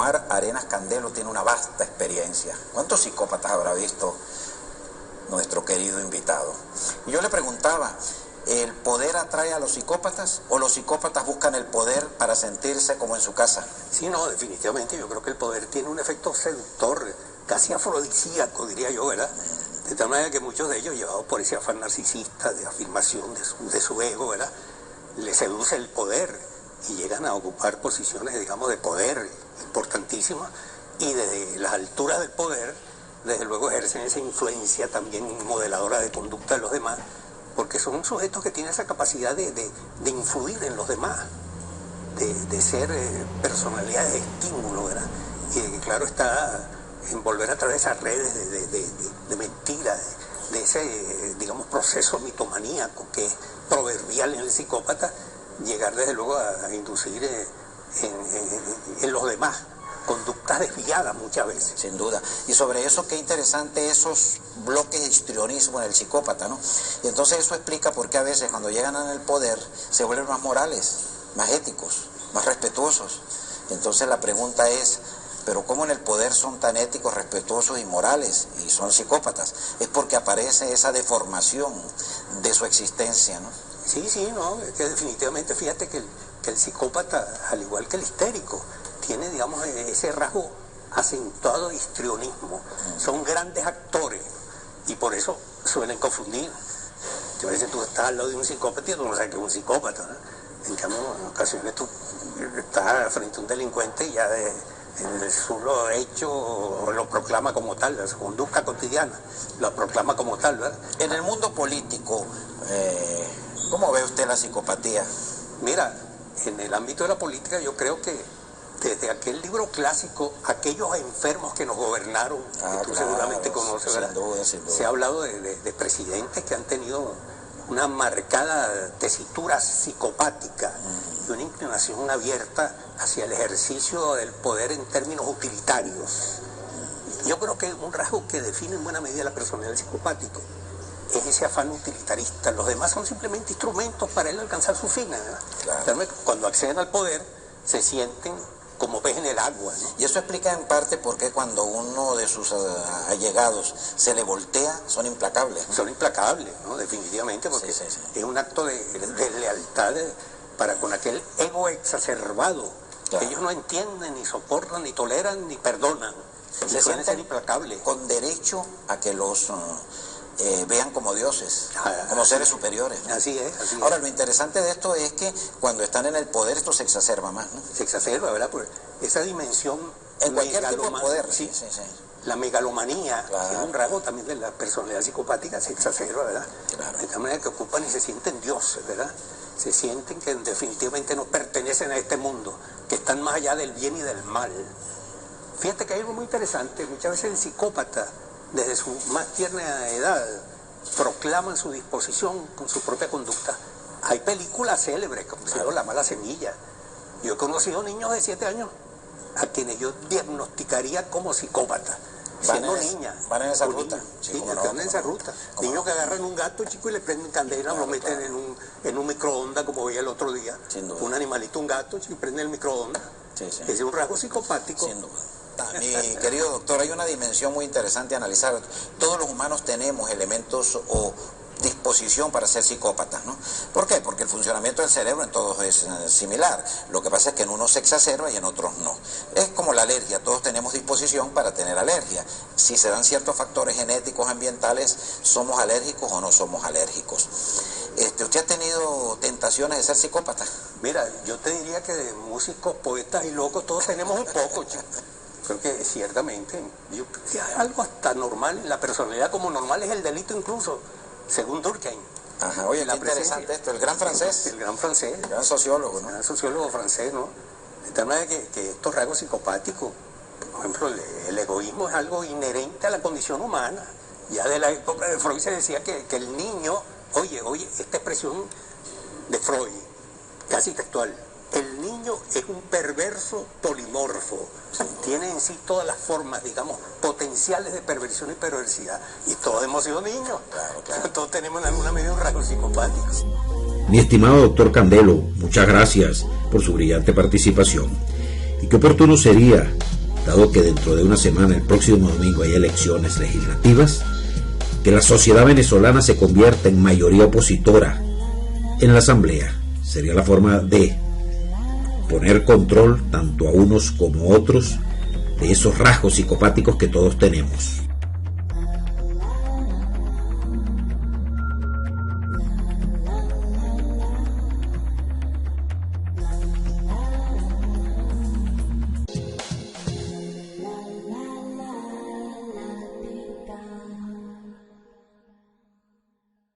Omar Arenas Candelo tiene una vasta experiencia. ¿Cuántos psicópatas habrá visto nuestro querido invitado? Y yo le preguntaba, ¿el poder atrae a los psicópatas o los psicópatas buscan el poder para sentirse como en su casa? Sí, no, definitivamente yo creo que el poder tiene un efecto seductor, casi afrodisíaco, diría yo, ¿verdad? De tal manera que muchos de ellos, llevados por ese afán narcisista de afirmación de su ego, ¿verdad?, les seduce el poder y llegan a ocupar posiciones, digamos, de poder importantísimas, y desde las alturas del poder, desde luego ejercen esa influencia también modeladora de conducta de los demás, porque son sujetos que tienen esa capacidad de influir en los demás, de ser personalidades de estímulo, ¿verdad? Y claro está, envolver a través de esas redes de mentiras, de ese, digamos, proceso mitomaníaco que es proverbial en el psicópata, llegar desde luego a inducir en los demás conductas desviadas muchas veces. Sin duda. Y sobre eso, qué interesante esos bloques de histrionismo en el psicópata, ¿no? Y entonces eso explica por qué a veces cuando llegan al poder se vuelven más morales, más éticos, más respetuosos. Entonces la pregunta es, ¿pero cómo en el poder son tan éticos, respetuosos y morales y son psicópatas? Es porque aparece esa deformación de su existencia, ¿no? Sí, no, es que definitivamente, fíjate que el psicópata, al igual que el histérico, tiene, digamos, ese rasgo acentuado de histrionismo. Son grandes actores y por eso suelen confundir. A veces tú estás al lado de un psicópata y tú no sabes que es un psicópata, ¿no? En cambio, en ocasiones tú estás frente a un delincuente y ya el solo hecho lo proclama como tal, su conducta cotidiana lo proclama como tal, ¿verdad? En el mundo político, ¿cómo ve usted la psicopatía? Mira, en el ámbito de la política yo creo que desde aquel libro clásico, Aquellos enfermos que nos gobernaron, que tú seguramente conoces, ¿verdad? Sin duda. Se ha hablado de presidentes que han tenido una marcada tesitura psicopática y una inclinación abierta hacia el ejercicio del poder en términos utilitarios. Yo creo que un rasgo que define en buena medida la personalidad del psicopático es ese afán utilitarista. Los demás son simplemente instrumentos para él alcanzar sus fines, ¿verdad? Claro. Cuando acceden al poder se sienten como pez en el agua, ¿no? Y eso explica en parte por qué cuando uno de sus allegados se le voltea, son implacables, ¿no? Son implacables, ¿no? Definitivamente, porque sí. Es un acto de lealtad para con aquel ego exacerbado, claro, que ellos no entienden, ni soportan, ni toleran, ni perdonan. Se sienten ser implacables, con derecho a que los vean como dioses, como seres superiores, ¿no? Así es. Ahora, lo interesante de esto es que cuando están en el poder esto se exacerba más, ¿no? Se exacerba, ¿verdad? Pues esa dimensión en cualquier tipo de poder, sí. La megalomanía, claro, que es un rasgo también de la personalidad psicopática, se exacerba, ¿verdad? Claro. De tal manera que ocupan y se sienten dioses, ¿verdad? Se sienten que definitivamente no pertenecen a este mundo, que están más allá del bien y del mal. Fíjate que hay algo muy interesante, muchas veces el psicópata, desde su más tierna edad, proclaman su disposición con su propia conducta. Hay películas célebres, como se llama La mala semilla. Yo he conocido niños de 7 años a quienes yo diagnosticaría como psicópatas, siendo niñas. Van en esa ruta. Sí, van en esa ruta. Niños que agarran un gato, chico, y le prenden candela, lo meten en un microondas, como veía el otro día. Un animalito, un gato, chico, y prenden el microondas. Es un rasgo psicopático. Sin duda. Mi querido doctor, hay una dimensión muy interesante a analizar. Todos los humanos tenemos elementos o disposición para ser psicópatas, ¿no? ¿Por qué? Porque el funcionamiento del cerebro en todos es similar. Lo que pasa es que en unos se exacerba y en otros no. Es como la alergia, todos tenemos disposición para tener alergia. Si se dan ciertos factores genéticos, ambientales, ¿somos alérgicos o no somos alérgicos? ¿Usted ha tenido tentaciones de ser psicópata? Mira, yo te diría que de músicos, poetas y locos todos tenemos un poco, chico. Creo que ciertamente, algo hasta normal, en la personalidad como normal es el delito incluso, según Durkheim. Ajá, oye, qué interesante esto, el gran francés. El gran francés. El gran sociólogo, ¿no? El gran sociólogo francés, ¿no? De tal manera que estos rasgos psicopáticos, por ejemplo, el egoísmo es algo inherente a la condición humana. Ya de la época de Freud se decía que el niño, oye, esta expresión de Freud, casi textual, el niño es un perverso polimorfo, tiene en sí todas las formas, digamos, potenciales de perversión y perversidad, y todos hemos sido niños, claro. Todos tenemos en alguna medida un rasgo psicopático. Mi estimado doctor Candelo, muchas gracias por su brillante participación, y qué oportuno sería dado que dentro de una semana, el próximo domingo, hay elecciones legislativas, que la sociedad venezolana se convierta en mayoría opositora en la Asamblea. Sería la forma de poner control tanto a unos como a otros de esos rasgos psicopáticos que todos tenemos.